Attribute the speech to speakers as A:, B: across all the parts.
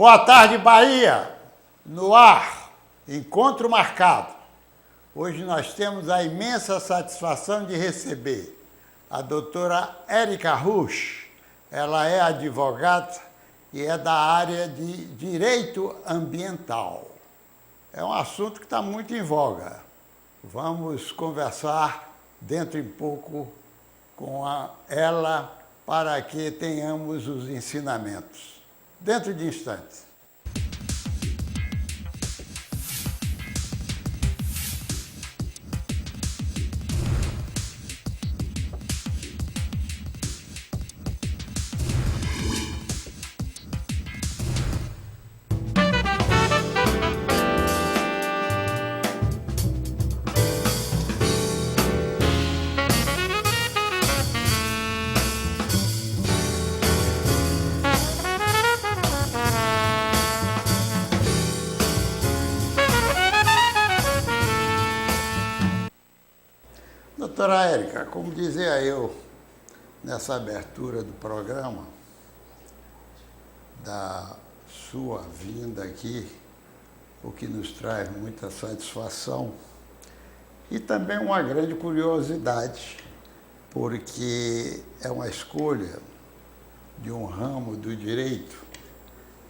A: Boa tarde, Bahia! No ar, encontro marcado. Hoje nós temos a imensa satisfação de receber a doutora Érica Rusch. Ela é advogada e é da área de Direito Ambiental. É um assunto que está muito em voga. Vamos conversar dentro de pouco com ela para que tenhamos os ensinamentos. Dentro de instantes. Doutora Érica, como dizia eu nessa abertura do programa, da sua vinda aqui, o que nos traz muita satisfação e também uma grande curiosidade, porque é uma escolha de um ramo do direito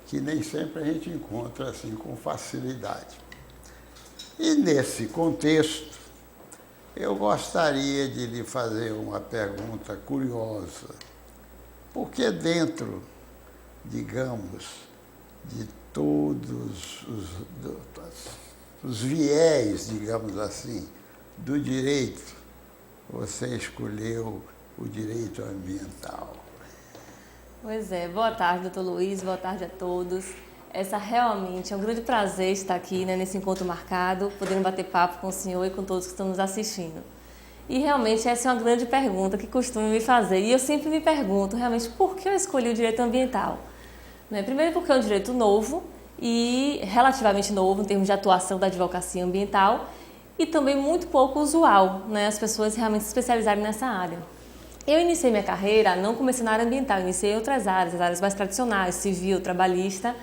A: que nem sempre a gente encontra assim com facilidade. E nesse contexto, eu gostaria de lhe fazer uma pergunta curiosa. Por que dentro, digamos, de todos os viés, digamos assim, do direito, você escolheu o direito ambiental?
B: Pois é, boa tarde, doutor Luiz, boa tarde a todos. Essa realmente é um grande prazer estar aqui, nesse encontro marcado, podendo bater papo com o senhor e com todos que estão nos assistindo. E realmente essa é uma grande pergunta que costumo me fazer. E eu sempre me pergunto realmente por que eu escolhi o direito ambiental. Primeiro porque é um direito novo e relativamente novo em termos de atuação da advocacia ambiental e também muito pouco usual, as pessoas realmente se especializarem nessa área. Eu iniciei minha carreira, não comecei na área ambiental, iniciei em outras áreas, as áreas mais tradicionais, civil, trabalhista.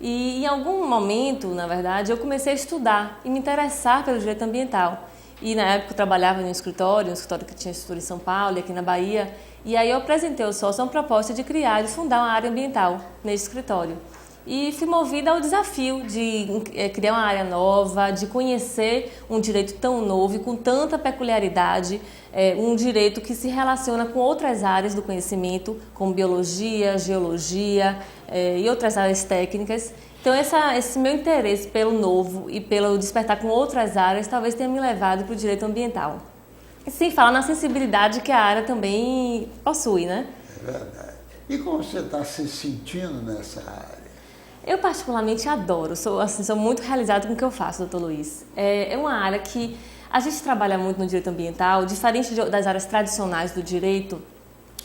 B: E em algum momento, na verdade, eu comecei a estudar e me interessar pelo direito ambiental. E na época eu trabalhava em um escritório que tinha estrutura em São Paulo e aqui na Bahia. E aí eu apresentei ao sócio uma proposta de criar e fundar uma área ambiental nesse escritório. E fui movida ao desafio de criar uma área nova, de conhecer um direito tão novo e com tanta peculiaridade, um direito que se relaciona com outras áreas do conhecimento, como biologia, geologia e outras áreas técnicas. Então esse meu interesse pelo novo e pelo despertar com outras áreas talvez tenha me levado para o direito ambiental. E sem falar na sensibilidade que a área também possui,
A: É verdade. E como você está se sentindo nessa área?
B: Eu particularmente adoro, sou muito realizada com o que eu faço, doutor Luiz. É uma área que a gente trabalha muito no direito ambiental, diferente das áreas tradicionais do direito,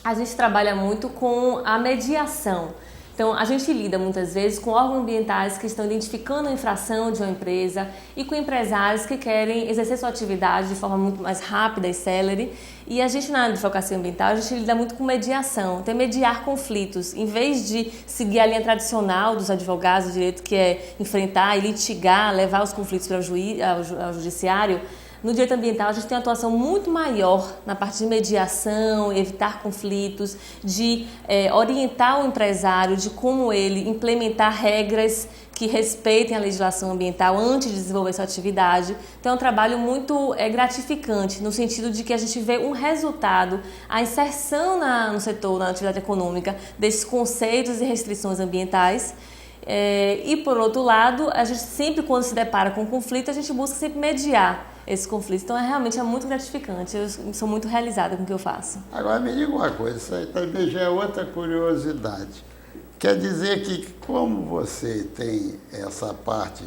B: a gente trabalha muito com a mediação. Então, a gente lida muitas vezes com órgãos ambientais que estão identificando a infração de uma empresa e com empresários que querem exercer sua atividade de forma muito mais rápida e célere. E a gente, na advocacia ambiental, a gente lida muito com mediação, então mediar conflitos. Em vez de seguir a linha tradicional dos advogados do direito, que é enfrentar e litigar, levar os conflitos para ao judiciário, no direito ambiental, a gente tem uma atuação muito maior na parte de mediação, evitar conflitos, de orientar o empresário de como ele implementar regras que respeitem a legislação ambiental antes de desenvolver sua atividade. Então, é um trabalho muito gratificante, no sentido de que a gente vê um resultado, a inserção no setor, na atividade econômica, desses conceitos e restrições ambientais. E, por outro lado, a gente sempre, quando se depara com conflito, a gente busca sempre mediar esse conflito. Então, realmente é muito gratificante. Eu sou muito realizada com o que eu faço.
A: Agora, me diga uma coisa, isso aí também já é outra curiosidade. Quer dizer que, como você tem essa parte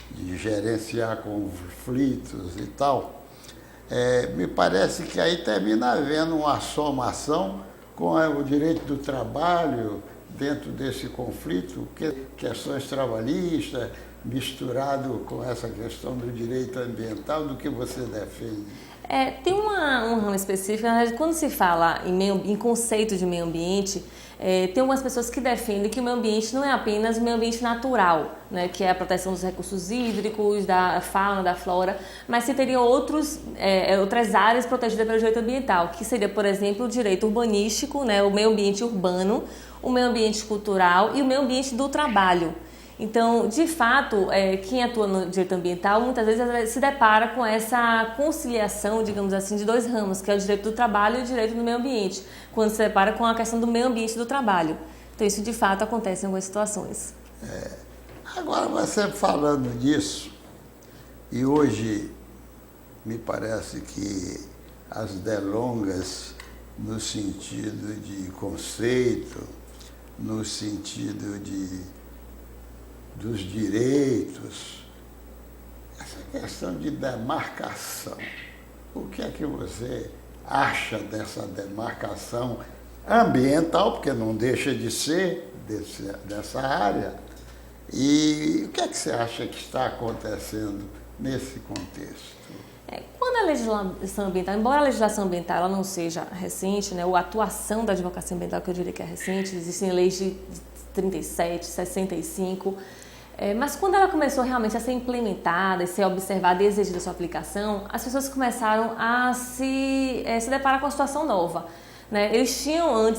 A: de gerenciar conflitos e tal, me parece que aí termina havendo uma somação com o direito do trabalho dentro desse conflito, questões trabalhistas, misturado com essa questão do direito ambiental, do que você defende.
B: Tem um ramo específico, na verdade, quando se fala em conceito de meio ambiente, Tem algumas pessoas que defendem que o meio ambiente não é apenas o meio ambiente natural, né, que é a proteção dos recursos hídricos, da fauna, da flora, mas se teriam outras áreas protegidas pelo direito ambiental, que seria, por exemplo, o direito urbanístico, né, o meio ambiente urbano, o meio ambiente cultural e o meio ambiente do trabalho. Então, de fato, quem atua no direito ambiental muitas vezes se depara com essa conciliação, digamos assim, de dois ramos, que é o direito do trabalho e o direito do meio ambiente, quando se depara com a questão do meio ambiente do trabalho. Então, isso de fato acontece em algumas situações.
A: Agora, você falando disso, e hoje me parece que as delongas no sentido de conceito, no sentido dos direitos, essa questão de demarcação. O que é que você acha dessa demarcação ambiental, porque não deixa de ser dessa área, e o que é que você acha que está acontecendo nesse contexto?
B: Quando a legislação ambiental, embora a legislação ambiental ela não seja recente, né, ou a atuação da advocacia ambiental, que eu diria que é recente, existem leis de 37, 65, mas quando ela começou realmente a ser implementada e ser observada e exigida a sua aplicação, as pessoas começaram a se deparar com uma situação nova. Né? Eles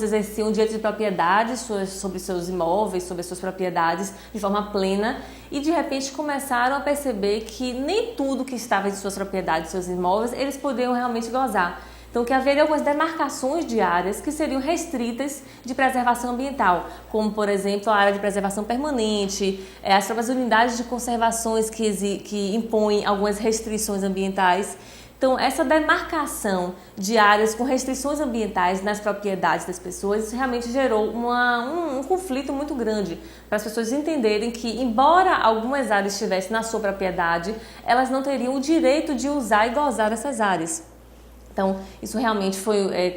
B: exerciam direito de propriedade sobre seus imóveis, sobre suas propriedades de forma plena e de repente começaram a perceber que nem tudo que estava em suas propriedades, seus imóveis, eles poderiam realmente gozar. Então, que haveria algumas demarcações de áreas que seriam restritas de preservação ambiental, como, por exemplo, a área de preservação permanente, as próprias unidades de conservações que impõem algumas restrições ambientais. Então, essa demarcação de áreas com restrições ambientais nas propriedades das pessoas realmente gerou um conflito muito grande para as pessoas entenderem que, embora algumas áreas estivessem na sua propriedade, elas não teriam o direito de usar e gozar dessas áreas. Então, isso realmente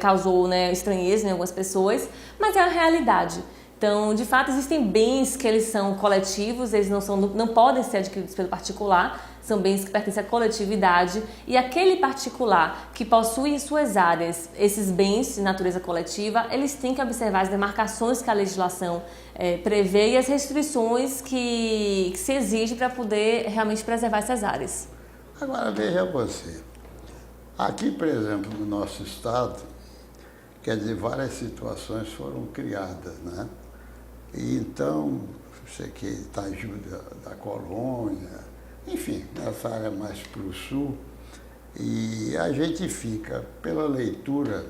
B: causou, né, estranheza em algumas pessoas, mas é a realidade. Então, de fato, existem bens que eles são coletivos, eles não podem ser adquiridos pelo particular, são bens que pertencem à coletividade e aquele particular que possui em suas áreas esses bens de natureza coletiva, eles têm que observar as demarcações que a legislação prevê e as restrições que se exige para poder realmente preservar essas áreas.
A: Agora, veja você. Aqui, por exemplo, no nosso estado, quer dizer, várias situações foram criadas, né? E então, você que Itaju da Colônia, enfim, nessa área mais para o sul, e a gente fica, pela leitura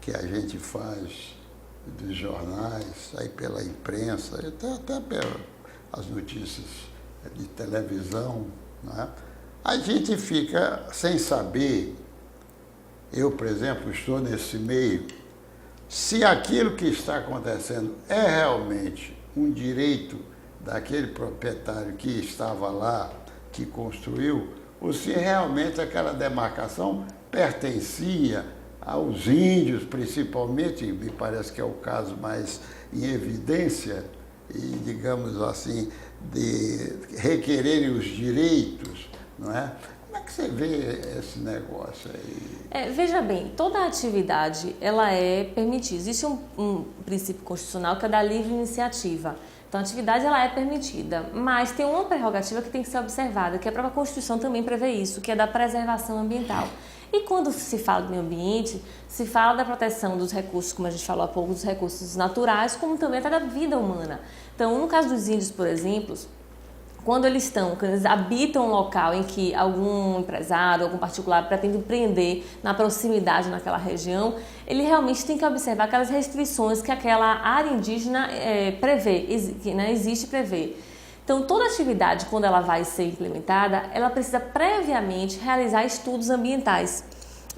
A: que a gente faz dos jornais, aí pela imprensa, até pelas notícias de televisão, né? A gente fica sem saber. Eu, por exemplo, estou nesse meio. Se aquilo que está acontecendo é realmente um direito daquele proprietário que estava lá, que construiu, ou se realmente aquela demarcação pertencia aos índios, principalmente, me parece que é o caso mais em evidência, e, digamos assim, de requererem os direitos, não é? Como é que você vê esse negócio aí?
B: Veja bem, toda atividade ela é permitida. Existe um princípio constitucional que é da livre iniciativa. Então, a atividade ela é permitida, mas tem uma prerrogativa que tem que ser observada, que a própria Constituição também prevê isso, que é da preservação ambiental. E quando se fala do meio ambiente, se fala da proteção dos recursos, como a gente falou há pouco, dos recursos naturais, como também até da vida humana. Então, no caso dos índios, por exemplo, quando eles habitam um local em que algum empresário, algum particular pretende empreender na proximidade naquela região, ele realmente tem que observar aquelas restrições que aquela área indígena existe e prevê. Então, toda atividade, quando ela vai ser implementada, ela precisa previamente realizar estudos ambientais.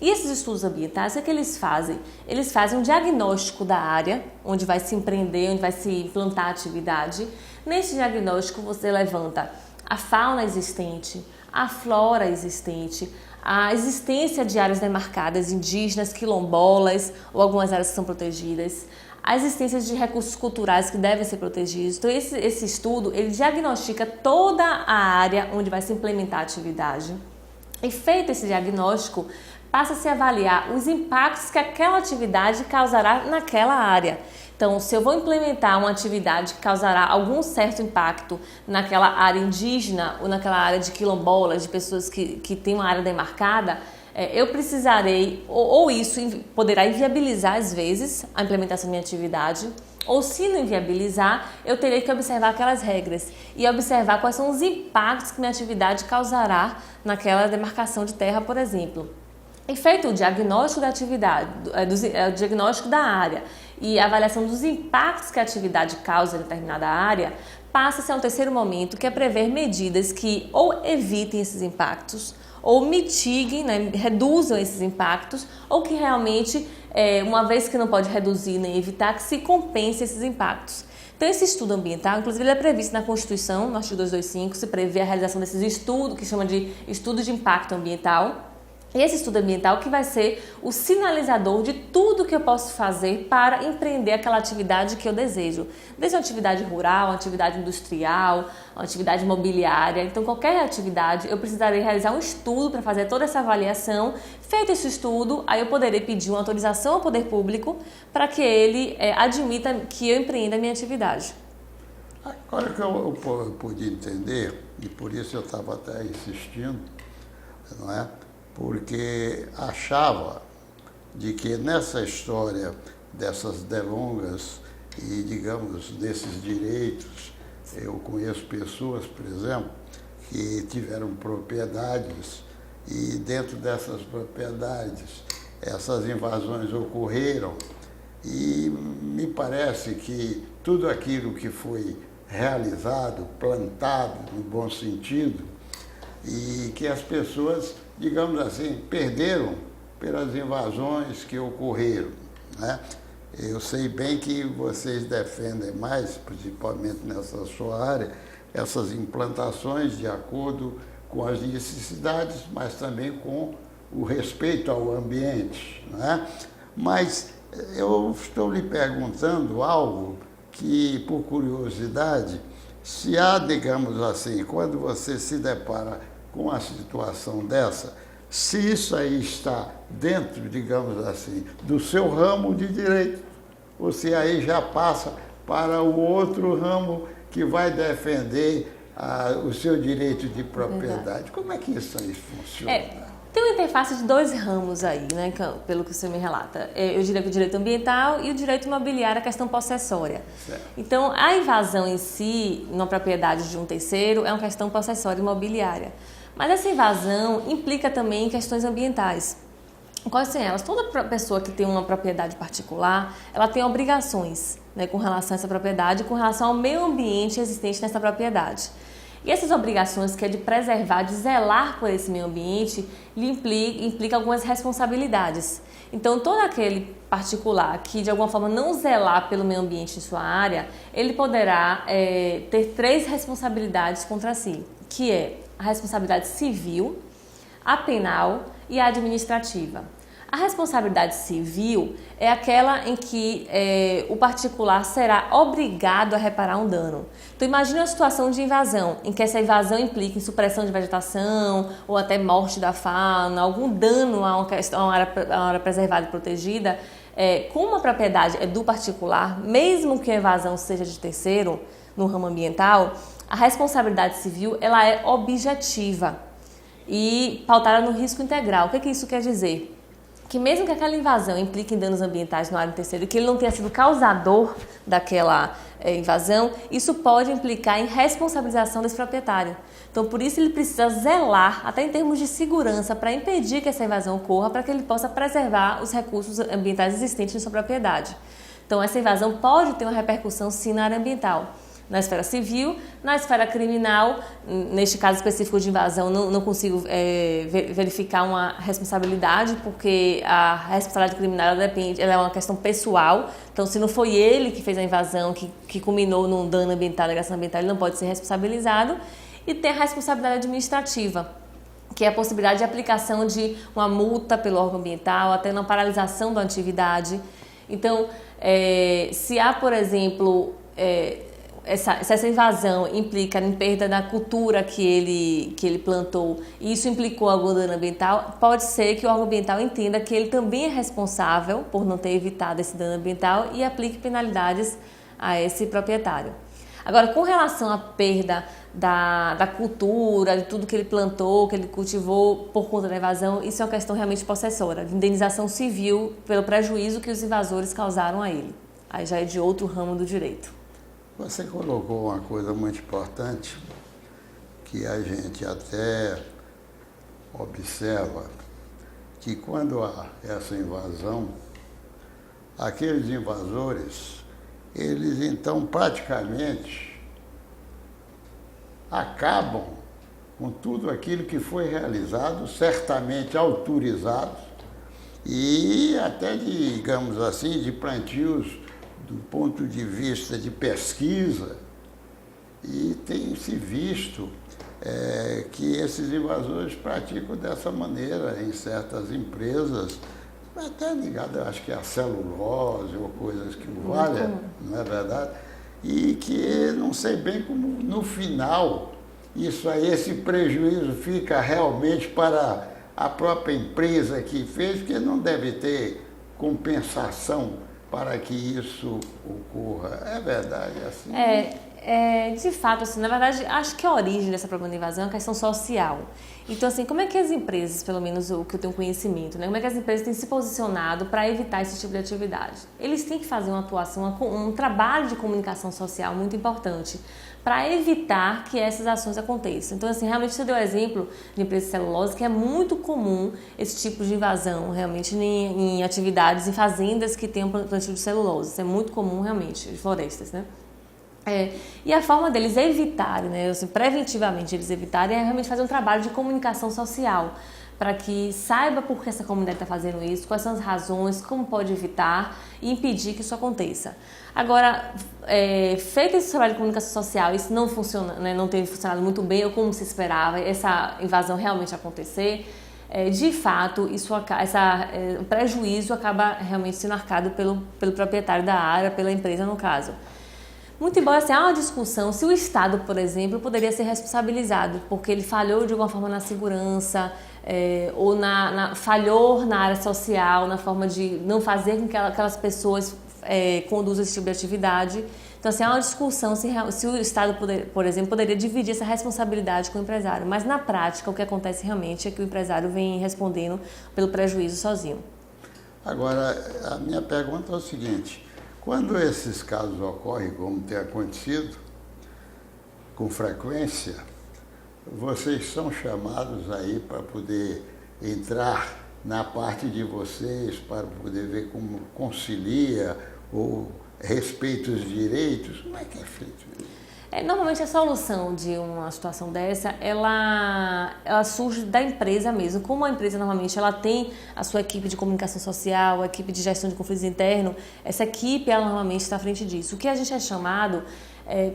B: E esses estudos ambientais, o que eles fazem? Eles fazem um diagnóstico da área onde vai se empreender, onde vai se implantar a atividade. Nesse diagnóstico, você levanta a fauna existente, a flora existente, a existência de áreas demarcadas indígenas, quilombolas ou algumas áreas que são protegidas, a existência de recursos culturais que devem ser protegidos. Então, esse estudo, ele diagnostica toda a área onde vai se implementar a atividade. E feito esse diagnóstico, passa-se a avaliar os impactos que aquela atividade causará naquela área. Então, se eu vou implementar uma atividade que causará algum certo impacto naquela área indígena ou naquela área de quilombolas, de pessoas que têm uma área demarcada, eu precisarei, ou isso poderá inviabilizar às vezes a implementação da minha atividade, ou se não inviabilizar, eu terei que observar aquelas regras e observar quais são os impactos que minha atividade causará naquela demarcação de terra, por exemplo. E feito o diagnóstico da atividade, o diagnóstico da área e a avaliação dos impactos que a atividade causa em determinada área, passa-se a um terceiro momento, que é prever medidas que ou evitem esses impactos, ou mitiguem, né, reduzam esses impactos, ou que realmente, uma vez que não pode reduzir nem evitar, que se compense esses impactos. Então, esse estudo ambiental, inclusive, ele é previsto na Constituição, no artigo 225, se prevê a realização desses estudos, que chama de estudo de impacto ambiental. E esse estudo ambiental que vai ser o sinalizador de tudo que eu posso fazer para empreender aquela atividade que eu desejo. Desde uma atividade rural, uma atividade industrial, uma atividade imobiliária. Então, qualquer atividade, eu precisarei realizar um estudo para fazer toda essa avaliação. Feito esse estudo, aí eu poderei pedir uma autorização ao poder público para que ele admita que eu empreenda a minha atividade.
A: Agora que eu pude entender, e por isso eu estava até insistindo, não é? Porque achava de que nessa história dessas delongas e, digamos, desses direitos, eu conheço pessoas, por exemplo, que tiveram propriedades e dentro dessas propriedades essas invasões ocorreram e me parece que tudo aquilo que foi realizado, plantado no bom sentido, e que as pessoas, digamos assim, perderam pelas invasões que ocorreram, né? Eu sei bem que vocês defendem mais, principalmente nessa sua área, essas implantações de acordo com as necessidades, mas também com o respeito ao ambiente, né? Mas eu estou lhe perguntando algo que, por curiosidade, se há, digamos assim, quando você se depara com uma situação dessa, se isso aí está dentro, digamos assim, do seu ramo de direito, ou se aí já passa para o outro ramo que vai defender o seu direito de propriedade. Verdade. Como é que isso aí funciona?
B: Tem uma interface de dois ramos aí, né, pelo que você me relata. Eu diria que o direito ambiental e o direito imobiliário, a questão possessória. Certo. Então, a invasão em si, na propriedade de um terceiro, é uma questão possessória imobiliária. Mas essa invasão implica também questões ambientais. Quais são elas? Toda pessoa que tem uma propriedade particular, ela tem obrigações, né, com relação a essa propriedade, com relação ao meio ambiente existente nessa propriedade. E essas obrigações, que é de preservar, de zelar por esse meio ambiente, implica algumas responsabilidades. Então, todo aquele particular que, de alguma forma, não zelar pelo meio ambiente em sua área, ele poderá ter 3 responsabilidades contra si, que é a responsabilidade civil, a penal e a administrativa. A responsabilidade civil é aquela em que o particular será obrigado a reparar um dano. Então, imagine uma situação de invasão, em que essa invasão implica em supressão de vegetação ou até morte da fauna, algum dano a uma área preservada e protegida. Como a propriedade é do particular, mesmo que a invasão seja de terceiro, no ramo ambiental, a responsabilidade civil ela é objetiva e pautada no risco integral. O que isso quer dizer? Que mesmo que aquela invasão implique em danos ambientais no área terceiro, que ele não tenha sido causador daquela invasão, isso pode implicar em responsabilização desse proprietário. Então, por isso ele precisa zelar, até em termos de segurança, para impedir que essa invasão ocorra, para que ele possa preservar os recursos ambientais existentes em sua propriedade. Então, essa invasão pode ter uma repercussão, sim, na área ambiental. Na esfera civil, na esfera criminal, neste caso específico de invasão, não consigo verificar uma responsabilidade, porque a responsabilidade criminal ela é uma questão pessoal. Então, se não foi ele que fez a invasão, que culminou num dano ambiental, agressão ambiental, ele não pode ser responsabilizado. E tem a responsabilidade administrativa, que é a possibilidade de aplicação de uma multa pelo órgão ambiental, até uma paralisação da atividade. Então, se há, por exemplo, se essa invasão implica em perda da cultura que ele plantou, e isso implicou algum dano ambiental, pode ser que o órgão ambiental entenda que ele também é responsável por não ter evitado esse dano ambiental e aplique penalidades a esse proprietário. Agora, com relação à perda da cultura, de tudo que ele plantou, que ele cultivou por conta da invasão, isso é uma questão realmente possessória, de indenização civil pelo prejuízo que os invasores causaram a ele. Aí já é de outro ramo do direito.
A: Você colocou uma coisa muito importante, que a gente até observa, que quando há essa invasão, aqueles invasores, eles então praticamente acabam com tudo aquilo que foi realizado, certamente autorizado, e até, digamos assim, de plantios do ponto de vista de pesquisa, e tem se visto que esses invasores praticam dessa maneira em certas empresas, até ligado, acho que a celulose ou coisas que o valem, não é verdade? E que não sei bem como no final isso aí, esse prejuízo fica realmente para a própria empresa que fez, porque não deve ter compensação para que isso ocorra. É verdade, é assim?
B: De fato, assim, na verdade, acho que a origem dessa problema de invasão é uma questão social. Então, assim, como é que as empresas, pelo menos o que eu tenho conhecimento, né, como é que as empresas têm se posicionado para evitar esse tipo de atividade? Eles têm que fazer uma atuação, um trabalho de comunicação social muito importante para evitar que essas ações aconteçam. Então, assim, realmente você deu o exemplo de empresa de celulose, que é muito comum esse tipo de invasão, realmente, em atividades, em fazendas que tenham plantio de celulose. Isso é muito comum, realmente, de florestas, né? E a forma deles evitarem, né, assim, preventivamente eles evitarem, é realmente fazer um trabalho de comunicação social, para que saiba por que essa comunidade está fazendo isso, quais são as razões, como pode evitar e impedir que isso aconteça. Agora, feito esse trabalho de comunicação social, isso não funciona, né, não tem funcionado muito bem ou como se esperava, essa invasão realmente acontecer, de fato, o prejuízo acaba realmente sendo arcado pelo proprietário da área, pela empresa no caso. Muito embora há uma discussão se o Estado, por exemplo, poderia ser responsabilizado porque ele falhou de alguma forma na segurança, ou falhou na área social, na forma de não fazer com que aquelas pessoas conduzam esse tipo de atividade. Então, assim, há uma discussão se o Estado, por exemplo, poderia dividir essa responsabilidade com o empresário. Mas, na prática, o que acontece realmente é que o empresário vem respondendo pelo prejuízo sozinho.
A: Agora, a minha pergunta é o seguinte: quando esses casos ocorrem, como tem acontecido, com frequência, vocês são chamados aí para poder entrar na parte de vocês, para poder ver como concilia ou respeita os direitos? Como é que é feito isso?
B: Normalmente a solução de uma situação dessa, ela surge da empresa mesmo. Como a empresa normalmente ela tem a sua equipe de comunicação social, a equipe de gestão de conflitos internos, essa equipe ela normalmente está à frente disso. O que a gente é chamado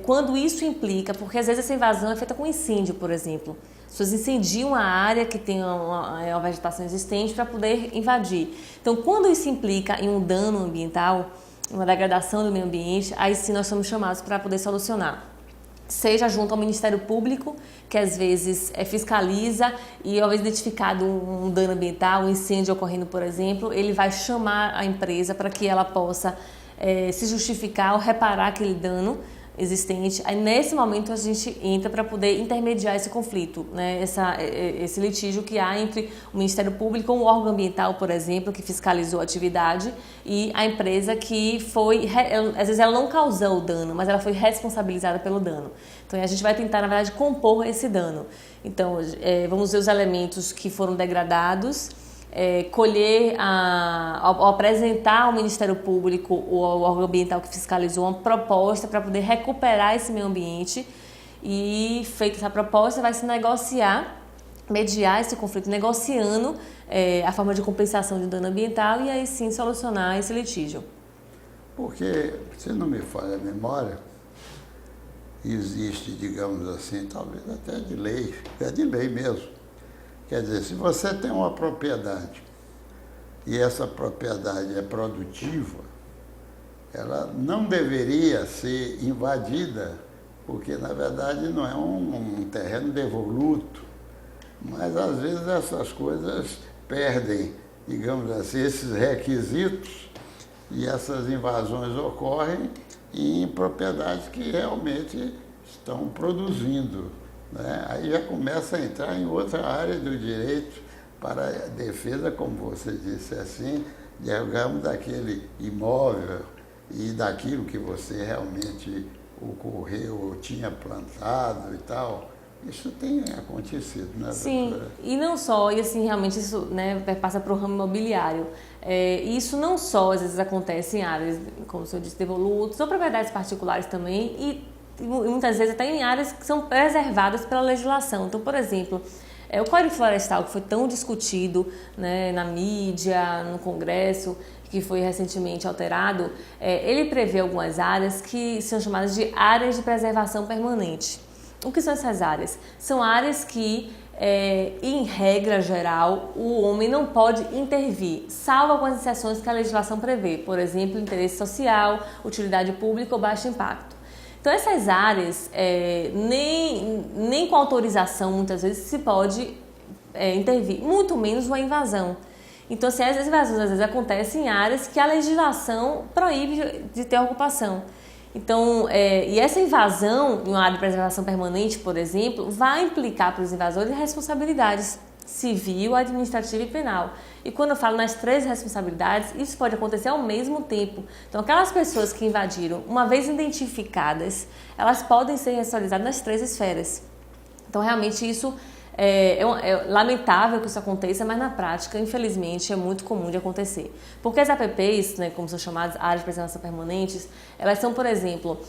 B: quando isso implica, porque às vezes essa invasão é feita com incêndio, por exemplo. As pessoas incendiam a área que tem uma vegetação existente para poder invadir. Então, quando isso implica em um dano ambiental, uma degradação do meio ambiente, aí sim nós somos chamados para poder solucionar. Seja junto ao Ministério Público, que às vezes fiscaliza e, ao identificado um dano ambiental, um incêndio ocorrendo, por exemplo, ele vai chamar a empresa para que ela possa se justificar ou reparar aquele dano existente. Aí, nesse momento, a gente entra para poder intermediar esse conflito, né? Esse litígio que há entre o Ministério Público, um órgão ambiental, por exemplo, que fiscalizou a atividade, e a empresa que às vezes ela não causou o dano, mas ela foi responsabilizada pelo dano. Então, a gente vai tentar, na verdade, compor esse dano. Então, vamos ver os elementos que foram degradados, colher, ao apresentar ao Ministério Público ou ao órgão ambiental que fiscalizou uma proposta para poder recuperar esse meio ambiente, e feita essa proposta vai se negociar, mediar esse conflito negociando a forma de compensação de dano ambiental e aí sim solucionar esse litígio.
A: Porque, se não me falha a memória, existe, digamos assim, talvez até de lei, é de lei mesmo. Quer dizer, se você tem uma propriedade e essa propriedade é produtiva, ela não deveria ser invadida, porque na verdade não é um terreno devoluto, mas às vezes essas coisas perdem, digamos assim, esses requisitos e essas invasões ocorrem em propriedades que realmente estão produzindo, né? Aí já começa a entrar em outra área do direito para a defesa, como você disse assim, digamos, daquele imóvel e daquilo que você realmente ocorreu ou tinha plantado e tal. Isso tem acontecido, né,
B: Sim,
A: doutora?
B: e não só, e assim, realmente isso, né, passa para o ramo imobiliário. Isso não só, às vezes, acontece em áreas, como o senhor disse, devolutos, ou propriedades particulares também, e muitas vezes até em áreas que são preservadas pela legislação. Então, por exemplo, o Código Florestal, que foi tão discutido, né, na mídia, no Congresso, que foi recentemente alterado, ele prevê algumas áreas que são chamadas de áreas de preservação permanente. O que são essas áreas? São áreas que, em regra geral, o homem não pode intervir, salvo algumas exceções que a legislação prevê, por exemplo, interesse social, utilidade pública ou baixo impacto. Então, essas áreas, nem com autorização, muitas vezes, se pode intervir, muito menos uma invasão. Então, assim, as invasões, às vezes, acontecem em áreas que a legislação proíbe de ter ocupação. Então, e essa invasão em uma área de preservação permanente, por exemplo, vai implicar para os invasores responsabilidades civil, administrativa e penal. E quando eu falo nas 3 responsabilidades, isso pode acontecer ao mesmo tempo. Então, aquelas pessoas que invadiram, uma vez identificadas, elas podem ser responsabilizadas nas 3 esferas. Então, realmente, isso é lamentável que isso aconteça, mas na prática, infelizmente, é muito comum de acontecer. Porque as APPs, né, como são chamadas, áreas de preservação permanentes, elas são, por exemplo,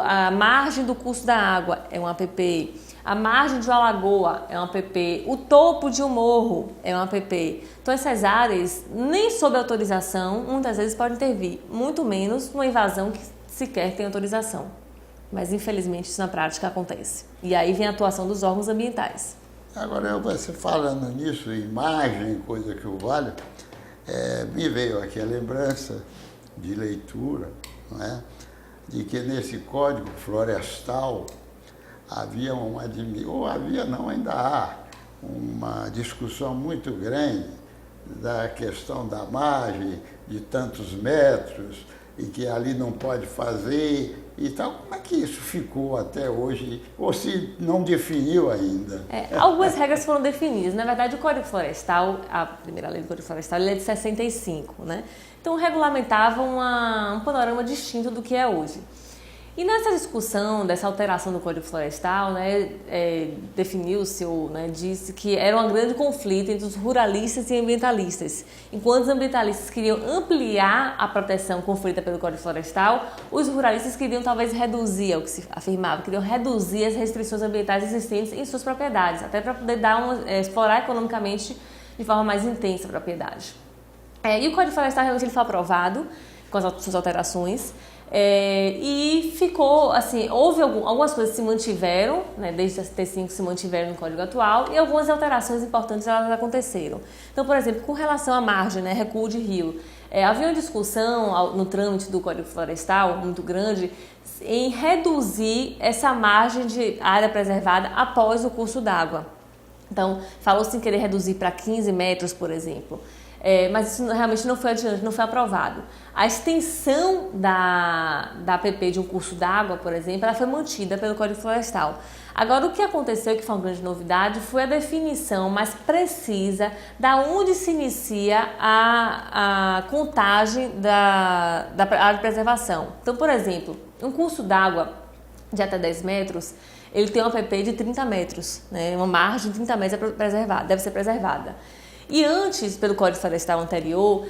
B: a margem do curso da água é uma APP, a margem de uma lagoa é uma APP, o topo de um morro é uma APP. Então, essas áreas, nem sob autorização, muitas vezes podem intervir, muito menos numa invasão que sequer tem autorização. Mas, infelizmente, isso na prática acontece. E aí vem a atuação dos órgãos ambientais.
A: Agora, você falando nisso, imagem, coisa que o valha, me veio aqui a lembrança de leitura, não é? De que nesse Código Florestal havia ainda há uma discussão muito grande da questão da margem de tantos metros e que ali não pode fazer e tal. Como é que isso ficou até hoje? Ou se não definiu ainda?
B: Algumas regras foram definidas. Na verdade, o Código Florestal, a primeira lei do Código Florestal, ele é de 65, né? Então, regulamentava um panorama distinto do que é hoje. E nessa discussão dessa alteração do Código Florestal, né, definiu-se, né, disse que era um grande conflito entre os ruralistas e ambientalistas. Enquanto os ambientalistas queriam ampliar a proteção conferida pelo Código Florestal, os ruralistas queriam talvez reduzir, é o que se afirmava, queriam reduzir as restrições ambientais existentes em suas propriedades, até para poder explorar economicamente de forma mais intensa a propriedade. E o Código Florestal realmente ele foi aprovado com as suas alterações. E ficou, assim, houve algumas coisas que se mantiveram, né, desde 65 se mantiveram no Código atual e algumas alterações importantes elas aconteceram. Então, por exemplo, com relação à margem, né, recuo de rio, havia uma discussão no trâmite do Código Florestal muito grande em reduzir essa margem de área preservada após o curso d'água. Então, falou-se em querer reduzir para 15 metros, por exemplo. Mas isso realmente não foi adiante, não foi aprovado. A extensão da APP de um curso d'água, por exemplo, ela foi mantida pelo Código Florestal. Agora, o que aconteceu, que foi uma grande novidade, foi a definição mais precisa da onde se inicia a contagem da área de preservação. Então, por exemplo, um curso d'água de até 10 metros, ele tem uma APP de 30 metros, né? Uma margem de 30 metros deve ser preservada. E antes, pelo Código Florestal anterior,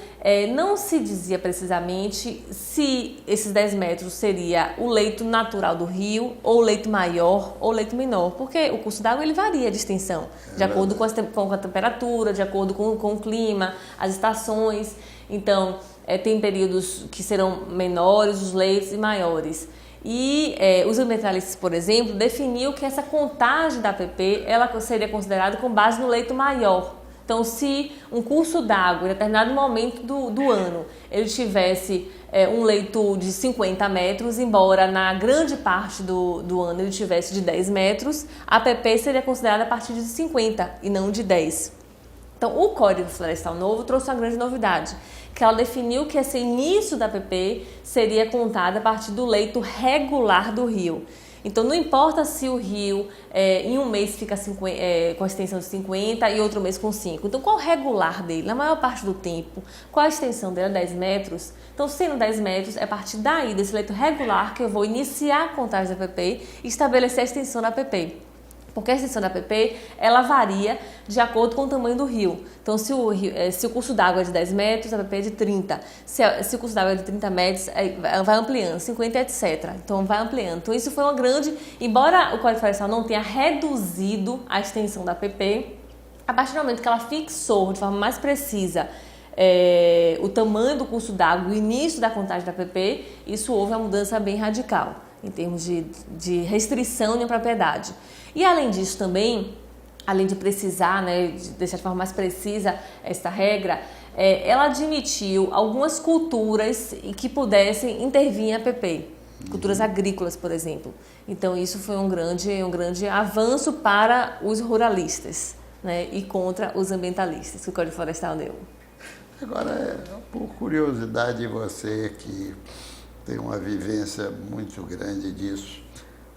B: não se dizia precisamente se esses 10 metros seria o leito natural do rio, ou o leito maior, ou o leito menor, porque o curso d'água ele varia de extensão, de acordo com a temperatura, de acordo com o clima, as estações. Então, tem períodos que serão menores, os leitos e maiores. E os ambientalistas, por exemplo, definiu que essa contagem da APP ela seria considerada com base no leito maior. Então, se um curso d'água, em determinado momento do ano, ele tivesse um leito de 50 metros, embora na grande parte do ano ele tivesse de 10 metros, a APP seria considerada a partir de 50 e não de 10. Então, o Código Florestal novo trouxe uma grande novidade, que ela definiu que esse início da APP seria contado a partir do leito regular do rio. Então, não importa se o rio em um mês fica com a extensão de 50 e outro mês com 5. Então, qual o regular dele? Na maior parte do tempo, qual a extensão dele? 10 metros? Então, sendo 10 metros, é a partir daí, desse leito regular, que eu vou iniciar a contagem da APP e estabelecer a extensão da APP. Porque a extensão da APP, ela varia de acordo com o tamanho do rio. Então, se o curso d'água é de 10 metros, a APP é de 30. Se o curso d'água é de 30 metros, vai ampliando, 50, etc. Então, vai ampliando. Então, isso foi uma grande... Embora o Código Florestal não tenha reduzido a extensão da APP, a partir do momento que ela fixou de forma mais precisa o tamanho do curso d'água, o início da contagem da APP, isso houve uma mudança bem radical em termos de restrição de propriedade. E além disso também, além de precisar, de deixar de forma mais precisa esta regra, ela admitiu algumas culturas que pudessem intervir em APP, culturas agrícolas, por exemplo. Então isso foi um grande avanço para os ruralistas, e contra os ambientalistas que o Código Florestal deu.
A: Agora, por curiosidade, você que tem uma vivência muito grande disso,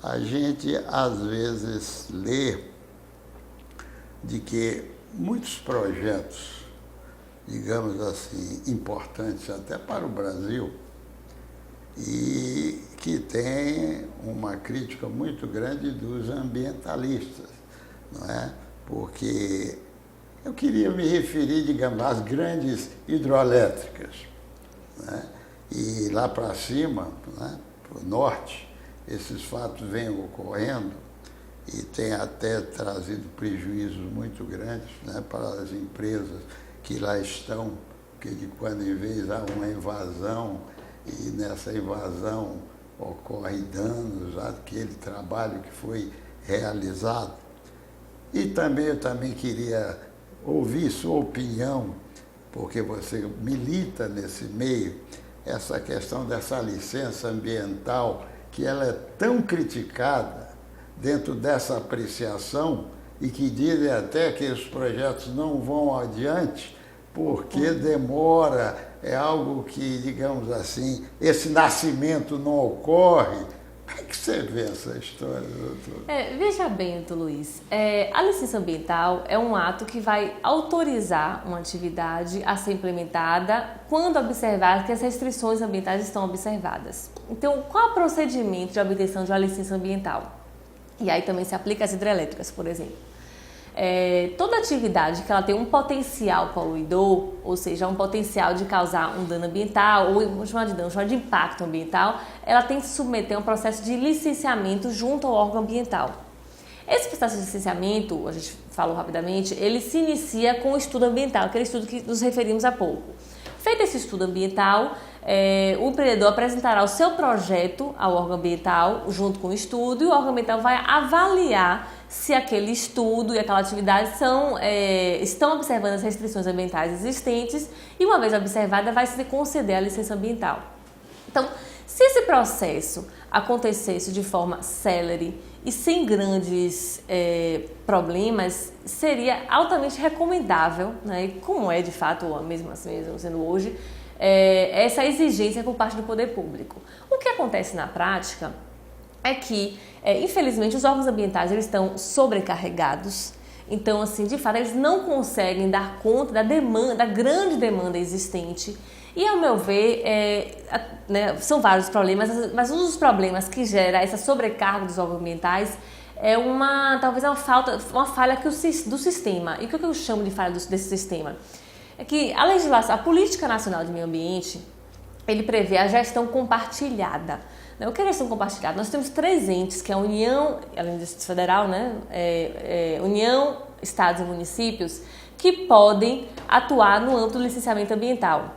A: a gente às vezes lê de que muitos projetos, digamos assim, importantes até para o Brasil, e que tem uma crítica muito grande dos ambientalistas, não é? Porque eu queria me referir, digamos, às grandes hidroelétricas, né? E lá para cima, né, para o norte, esses fatos vêm ocorrendo e tem até trazido prejuízos muito grandes, né, para as empresas que lá estão, porque de quando em vez há uma invasão e nessa invasão ocorre danos àquele trabalho que foi realizado. E também eu queria ouvir sua opinião, porque você milita nesse meio, essa questão dessa licença ambiental, que ela é tão criticada dentro dessa apreciação e que dizem até que os projetos não vão adiante porque demora, é algo que, digamos assim, esse nascimento não ocorre. Como é que você vê essa história, doutor?
B: Veja bem, doutor Luiz, a licença ambiental é um ato que vai autorizar uma atividade a ser implementada quando observar que as restrições ambientais estão observadas. Então, qual é o procedimento de obtenção de uma licença ambiental? E aí também se aplica às hidrelétricas, por exemplo. Toda atividade que ela tem um potencial poluidor, ou seja, um potencial de causar um dano ambiental, ou vamos chamar de dano, chamar de impacto ambiental, ela tem que se submeter a um processo de licenciamento junto ao órgão ambiental. Esse processo de licenciamento, a gente falou rapidamente, ele se inicia com o estudo ambiental, aquele estudo que nos referimos há pouco. Feito esse estudo ambiental, o empreendedor apresentará o seu projeto ao órgão ambiental, junto com o estudo, e o órgão ambiental vai avaliar se aquele estudo e aquela atividade estão observando as restrições ambientais existentes, e uma vez observada, vai se conceder a licença ambiental. Então, se esse processo acontecesse de forma célere e sem grandes problemas, seria altamente recomendável, como é de fato, mesmo assim, mesmo sendo hoje, essa exigência por parte do poder público. O que acontece na prática é que, infelizmente, os órgãos ambientais eles estão sobrecarregados. Então, assim, de fato, eles não conseguem dar conta da demanda, da grande demanda existente. E, ao meu ver, são vários problemas, mas um dos problemas que gera essa sobrecarga dos órgãos ambientais é talvez uma falha do sistema. E o que eu chamo de falha desse sistema? É que a legislação, a Política Nacional de Meio Ambiente, ele prevê a gestão compartilhada. O que é gestão compartilhada? Nós temos 3 entes, que é a União, além do Distrito Federal, União, Estados e Municípios, que podem atuar no âmbito do licenciamento ambiental.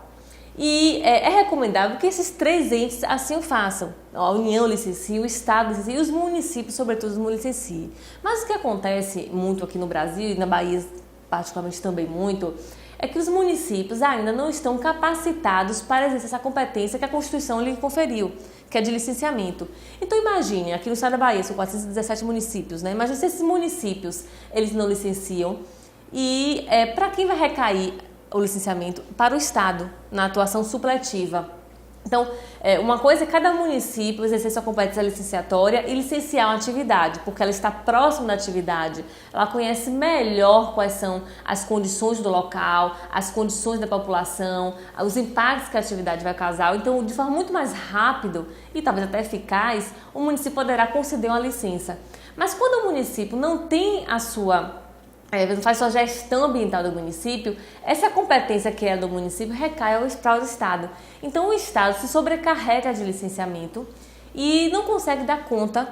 B: E é recomendável que esses 3 entes assim o façam. A União licencia, o Estado licencia e os municípios, sobretudo, não licenciem. Mas o que acontece muito aqui no Brasil e na Bahia particularmente também muito, é que os municípios ainda não estão capacitados para exercer essa competência que a Constituição lhe conferiu, que é de licenciamento. Então imagine, aqui no estado da Bahia são 417 municípios, né? Imagine se esses municípios eles não licenciam e para quem vai recair o licenciamento? Para o Estado, na atuação supletiva. Então, uma coisa é cada município exercer sua competência licenciatória e licenciar uma atividade, porque ela está próxima da atividade, ela conhece melhor quais são as condições do local, as condições da população, os impactos que a atividade vai causar. Então, de forma muito mais rápida e talvez até eficaz, o município poderá conceder uma licença. Mas quando o município não tem não faz sua gestão ambiental do município, essa competência que é do município recai para o Estado. Então o Estado se sobrecarrega de licenciamento e não consegue dar conta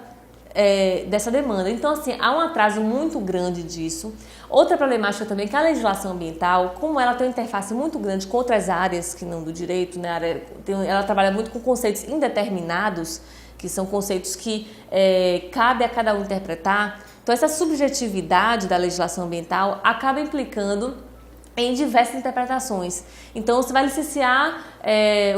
B: dessa demanda. Então assim, há um atraso muito grande disso. Outra problemática também é que a legislação ambiental, como ela tem uma interface muito grande com outras áreas que não do direito, né, ela trabalha muito com conceitos indeterminados, que são conceitos que cabe a cada um interpretar. Então, essa subjetividade da legislação ambiental acaba implicando em diversas interpretações. Então, você vai licenciar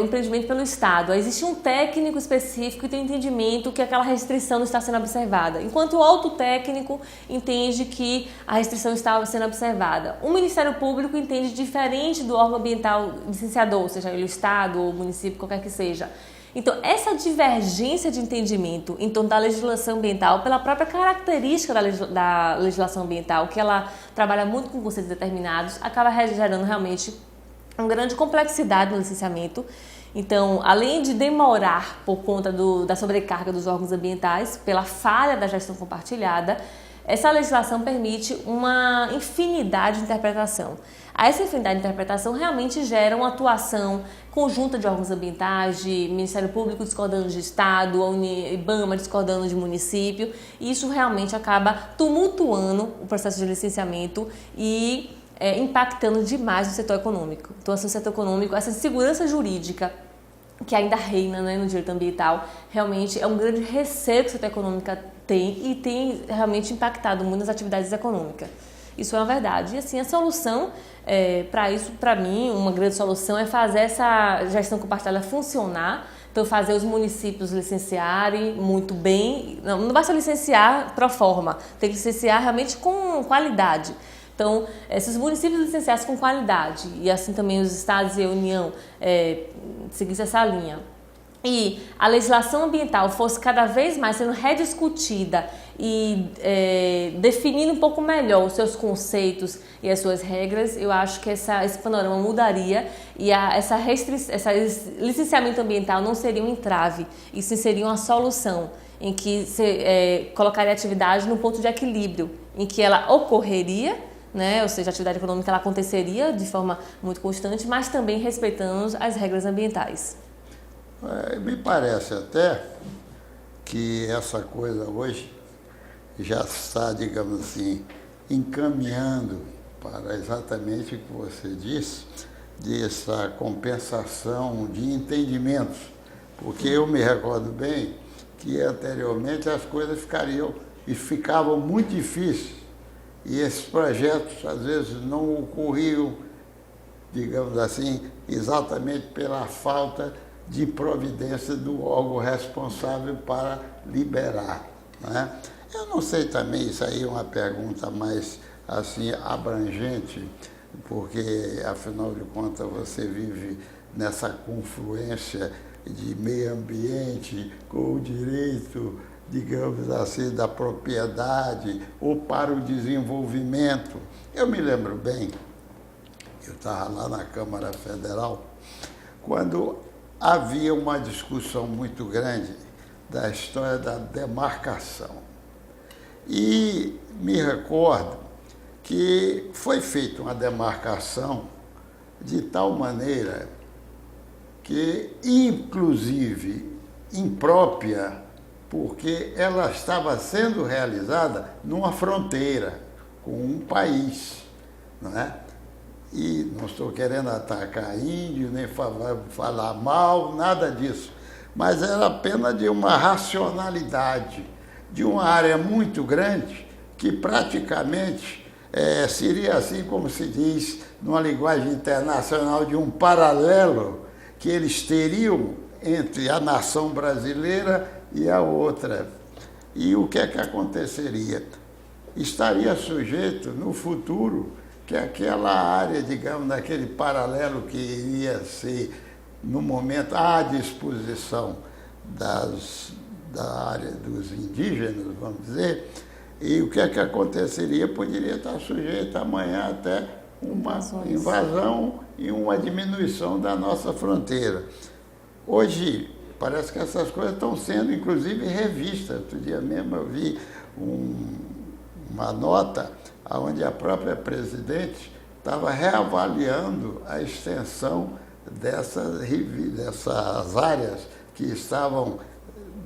B: o empreendimento pelo Estado. Aí existe um técnico específico que tem entendimento que aquela restrição não está sendo observada, enquanto o outro técnico entende que a restrição está sendo observada. O Ministério Público entende diferente do órgão ambiental licenciador, seja ele o Estado ou o município, qualquer que seja. Então, essa divergência de entendimento em torno da legislação ambiental, pela própria característica da legislação ambiental, que ela trabalha muito com conceitos determinados, acaba gerando realmente uma grande complexidade no licenciamento. Então, além de demorar por conta da sobrecarga dos órgãos ambientais, pela falha da gestão compartilhada, essa legislação permite uma infinidade de interpretação. Essa infinidade de interpretação realmente gera uma atuação conjunta de órgãos ambientais, de Ministério Público discordando de Estado, a IBAMA discordando de município, e isso realmente acaba tumultuando o processo de licenciamento e impactando demais no setor econômico. Então, esse setor econômico, essa segurança jurídica que ainda reina, né, no direito ambiental, realmente é um grande receio que o setor econômico tem e tem realmente impactado muito nas atividades econômicas. Isso é uma verdade. E assim, a solução para isso, para mim, uma grande solução é fazer essa gestão compartilhada funcionar. Então, fazer os municípios licenciarem muito bem. Não basta licenciar pro forma, tem que licenciar realmente com qualidade. Então, se os municípios licenciassem com qualidade e assim também os estados e a União seguissem essa linha, e a legislação ambiental fosse cada vez mais sendo rediscutida e definindo um pouco melhor os seus conceitos e as suas regras, eu acho que esse panorama mudaria e esse licenciamento ambiental não seria um entrave, e sim seria uma solução em que você colocaria a atividade num ponto de equilíbrio, em que ela ocorreria, né? Ou seja, a atividade econômica ela aconteceria de forma muito constante, mas também respeitando as regras ambientais.
A: Me parece até que essa coisa hoje já está, digamos assim, encaminhando para exatamente o que você disse, dessa compensação de entendimentos. Porque eu me recordo bem que anteriormente as coisas ficavam muito difíceis e esses projetos às vezes não ocorriam, digamos assim, exatamente pela falta de providência do órgão responsável para liberar, né? Eu não sei também, isso aí é uma pergunta mais assim abrangente, porque afinal de contas você vive nessa confluência de meio ambiente com o direito, digamos assim, da propriedade ou para o desenvolvimento. Eu me lembro bem, eu estava lá na Câmara Federal, quando havia uma discussão muito grande da história da demarcação. E me recordo que foi feita uma demarcação de tal maneira que, inclusive, imprópria, porque ela estava sendo realizada numa fronteira com um país, não é? E não estou querendo atacar índio, nem falar mal, nada disso, mas era apenas de uma racionalidade, de uma área muito grande que praticamente seria assim como se diz, numa linguagem internacional, de um paralelo que eles teriam entre a nação brasileira e a outra. E o que é que aconteceria? Estaria sujeito, no futuro, que aquela área, digamos, daquele paralelo que iria ser, no momento, à disposição da área dos indígenas, vamos dizer, e o que é que aconteceria? Poderia estar sujeito amanhã até uma invasão e uma diminuição da nossa fronteira. Hoje, parece que essas coisas estão sendo, inclusive, revistas. Outro dia mesmo eu vi uma nota onde a própria presidente estava reavaliando a extensão dessas áreas que estavam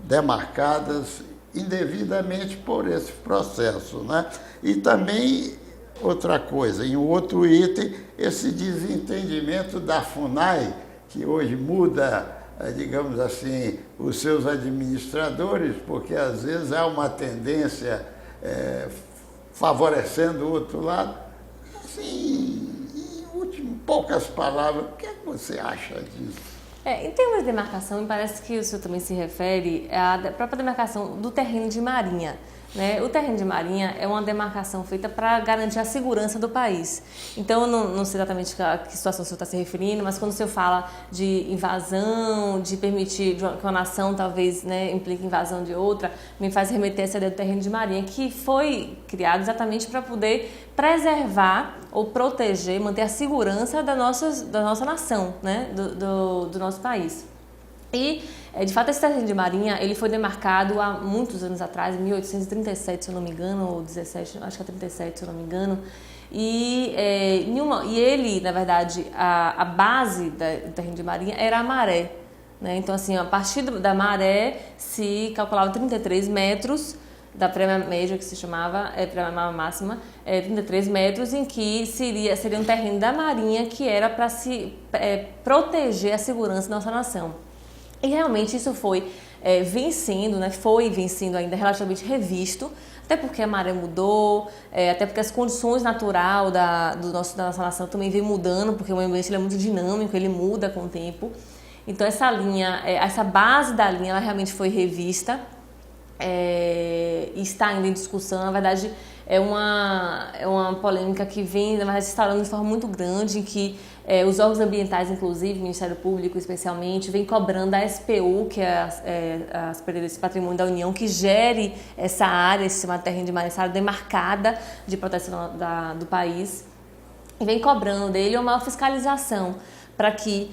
A: demarcadas indevidamente por esse processo, né? E também outra coisa, em um outro item, esse desentendimento da FUNAI, que hoje muda, digamos assim, os seus administradores, porque às vezes há uma tendência favorecendo o outro lado. Assim, em último, poucas palavras, o que é que você acha disso?
B: Em termos de demarcação, me parece que o senhor também se refere à própria demarcação do terreno de marinha. Né? O terreno de marinha é uma demarcação feita para garantir a segurança do país. Então, eu não sei exatamente a que situação o senhor está se referindo, mas quando o senhor fala de invasão, de permitir que uma nação talvez, né, implique invasão de outra, me faz remeter essa ideia do terreno de marinha, que foi criado exatamente para poder preservar ou proteger, manter a segurança da nossa nação, né, do nosso país. E, de fato, esse terreno de marinha, ele foi demarcado há muitos anos atrás, em 1837, se eu não me engano, ou 17, acho que é 37, se eu não me engano. E ele, na verdade, a base do terreno de marinha era a maré. Né? Então, assim, a partir da maré se calculava 33 metros, da prémia média, que se chamava, prémia máxima, 33 metros, em que seria um terreno da marinha que era para se proteger a segurança da nossa nação. E realmente isso foi vencendo, né? Foi vencendo ainda relativamente revisto, até porque a maré mudou, até porque as condições naturais da nossa nação também vem mudando, porque o meio ambiente ele é muito dinâmico, ele muda com o tempo. Então essa linha, essa base da linha, ela realmente foi revista e está ainda em discussão. Na verdade, é uma polêmica que vem, na verdade, se instalando de forma muito grande, em que os órgãos ambientais, inclusive, o Ministério Público especialmente, vem cobrando a SPU, que é a Secretaria de Patrimônio da União, que gere essa área, esse terreno de marinha, essa área demarcada de proteção do país, e vem cobrando dele uma maior fiscalização, para que,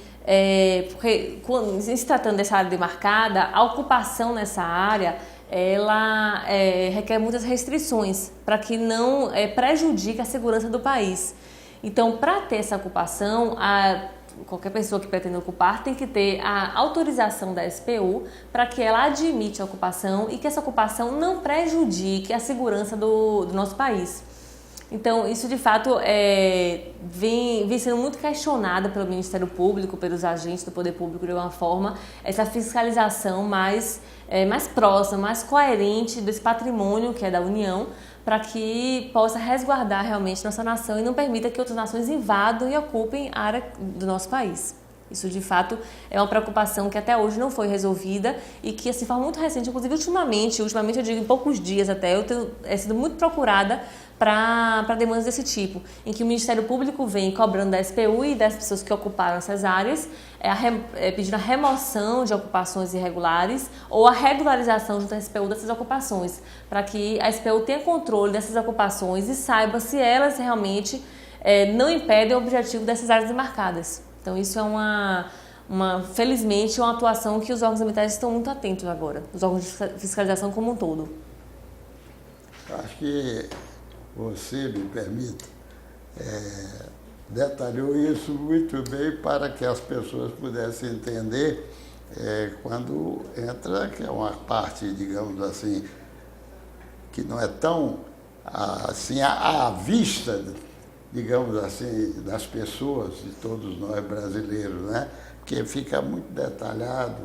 B: porque se tratando dessa área demarcada, a ocupação nessa área, ela requer muitas restrições para que não prejudique a segurança do país. Então, para ter essa ocupação, qualquer pessoa que pretenda ocupar tem que ter a autorização da SPU para que ela admite a ocupação e que essa ocupação não prejudique a segurança do nosso país. Então, isso de fato vem sendo muito questionado pelo Ministério Público, pelos agentes do poder público de alguma forma, essa fiscalização mais próxima, mais coerente desse patrimônio que é da União, para que possa resguardar realmente nossa nação e não permita que outras nações invadam e ocupem a área do nosso país. Isso, de fato, é uma preocupação que até hoje não foi resolvida e que, assim, de forma muito recente, inclusive ultimamente eu digo em poucos dias até, eu tenho sido muito procurada para demandas desse tipo, em que o Ministério Público vem cobrando da SPU e das pessoas que ocuparam essas áreas, pedindo a remoção de ocupações irregulares ou a regularização junto à SPU dessas ocupações, para que a SPU tenha controle dessas ocupações e saiba se elas realmente não impedem o objetivo dessas áreas demarcadas. Então, isso é felizmente, uma atuação que os órgãos ambientais estão muito atentos agora, os órgãos de fiscalização como um todo.
A: Acho que você, me permite, detalhou isso muito bem para que as pessoas pudessem entender quando entra, que é uma parte, digamos assim, que não é tão assim à vista, digamos assim, das pessoas, de todos nós brasileiros, né? Que fica muito detalhado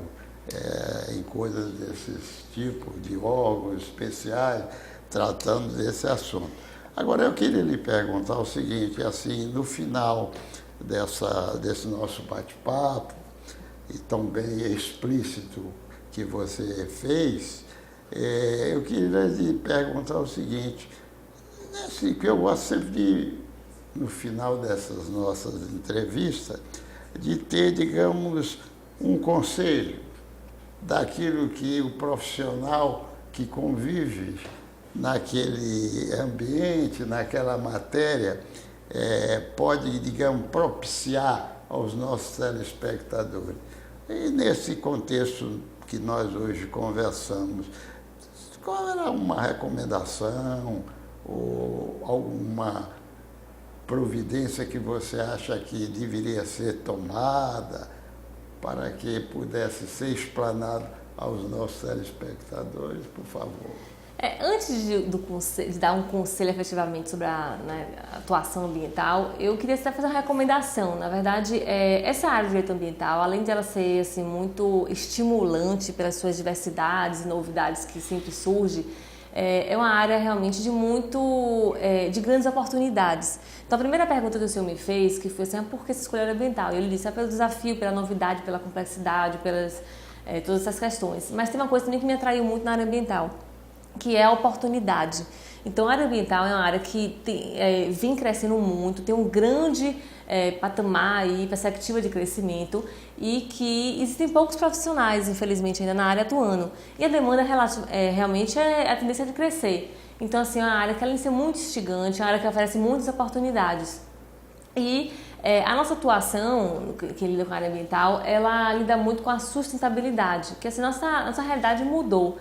A: em coisas desses tipos de órgãos especiais tratando desse assunto. Agora, eu queria lhe perguntar o seguinte, assim, no final desse nosso bate-papo, e tão bem explícito que você fez, eu queria lhe perguntar o seguinte, assim, que eu gosto sempre de, no final dessas nossas entrevistas, de ter, digamos, um conselho daquilo que o profissional que convive naquele ambiente, naquela matéria, pode, digamos, propiciar aos nossos telespectadores. E nesse contexto que nós hoje conversamos, qual era uma recomendação ou alguma providência que você acha que deveria ser tomada para que pudesse ser explanado aos nossos telespectadores, por favor?
B: Antes de dar um conselho efetivamente sobre a atuação ambiental, eu queria fazer uma recomendação. Na verdade, essa área de direito ambiental, além de ela ser assim, muito estimulante pelas suas diversidades e novidades que sempre surgem, é uma área realmente de grandes oportunidades. Então, a primeira pergunta que o senhor me fez, que foi assim, por que se escolher ambiental? E ele disse, pelo desafio, pela novidade, pela complexidade, pelas todas essas questões. Mas tem uma coisa também que me atraiu muito na área ambiental, que é a oportunidade. Então, a área ambiental é uma área que vem crescendo muito, tem um grande patamar e perspectiva de crescimento e que existem poucos profissionais, infelizmente, ainda na área atuando. E a demanda realmente a tendência de crescer. Então, assim, é uma área que além de ser muito instigante, é uma área que oferece muitas oportunidades. E a nossa atuação, que lida com a área ambiental, ela lida muito com a sustentabilidade, porque assim, nossa realidade mudou.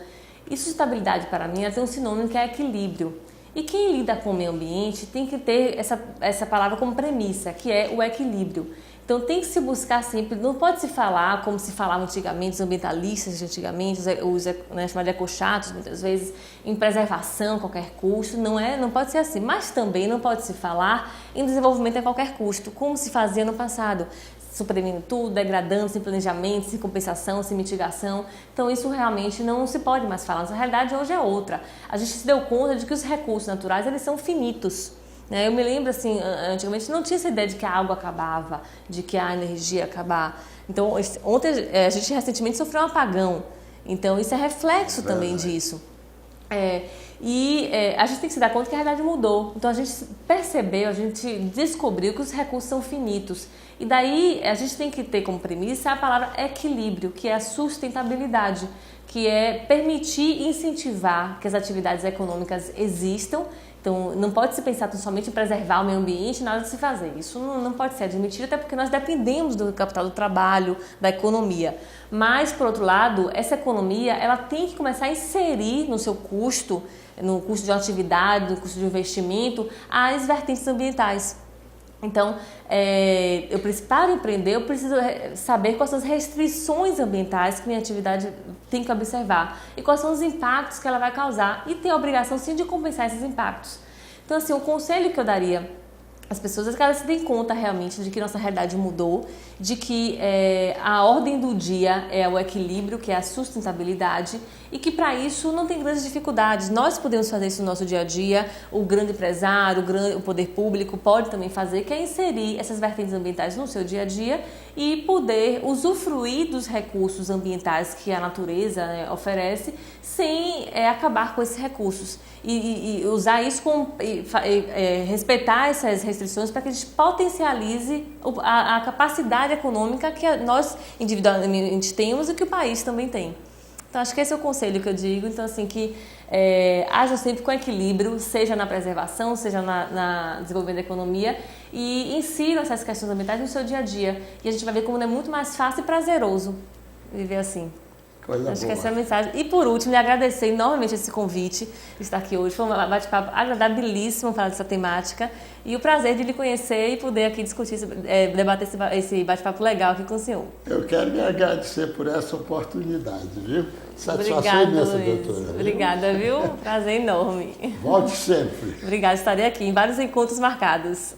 B: E sustentabilidade, para mim, tem um sinônimo que é equilíbrio. E quem lida com o meio ambiente tem que ter essa palavra como premissa, que é o equilíbrio. Então tem que se buscar sempre, não pode se falar como se falava antigamente, os ambientalistas de antigamente, os chamados de ecochatos, muitas vezes, em preservação a qualquer custo, não pode ser assim. Mas também não pode se falar em desenvolvimento a qualquer custo, como se fazia no passado. Suprimindo tudo, degradando, sem planejamento, sem compensação, sem mitigação. Então isso realmente não se pode mais falar. Nossa realidade hoje é outra. A gente se deu conta de que os recursos naturais eles são finitos. Eu me lembro assim, antigamente não tinha essa ideia de que a água acabava, de que a energia ia acabar. Então ontem a gente recentemente sofreu um apagão. Então isso é reflexo também disso. A gente tem que se dar conta que a realidade mudou. Então a gente percebeu, a gente descobriu que os recursos são finitos. E daí a gente tem que ter como premissa a palavra equilíbrio, que é a sustentabilidade, que é permitir e incentivar que as atividades econômicas existam. Então não pode se pensar somente em preservar o meio ambiente e nada de se fazer. Isso não pode ser admitido, até porque nós dependemos do capital do trabalho, da economia. Mas, por outro lado, essa economia ela tem que começar a inserir no seu custo, no custo de uma atividade, no custo de investimento, as vertentes ambientais. Então, para empreender, eu preciso saber quais são as restrições ambientais que minha atividade tem que observar e quais são os impactos que ela vai causar e ter a obrigação, sim, de compensar esses impactos. Então, assim, o conselho que eu daria às pessoas é que elas se deem conta realmente de que nossa realidade mudou, de que a ordem do dia é o equilíbrio, que é a sustentabilidade, e que para isso não tem grandes dificuldades. Nós podemos fazer isso no nosso dia a dia, o grande empresário, o poder público pode também fazer, que é inserir essas vertentes ambientais no seu dia a dia e poder usufruir dos recursos ambientais que a natureza oferece sem acabar com esses recursos. E usar isso respeitar essas restrições para que a gente potencialize a capacidade econômica que nós individualmente temos e que o país também tem. Então, acho que esse é o conselho que eu digo. Então, assim, que hajam sempre com equilíbrio, seja na preservação, seja na desenvolvimento da economia e insiram essas questões ambientais no seu dia a dia. E a gente vai ver como é muito mais fácil e prazeroso viver assim. Acho que essa é a mensagem. E por último, lhe agradecer enormemente esse convite de estar aqui hoje. Foi um bate-papo agradabilíssimo falar dessa temática e o prazer de lhe conhecer e poder aqui discutir, debater esse bate-papo legal aqui com o senhor.
A: Eu quero lhe agradecer por essa oportunidade, viu? Satisfação imensa, doutora.
B: Obrigada, viu? Prazer enorme.
A: Volte sempre.
B: Obrigada, estarei aqui em vários encontros marcados.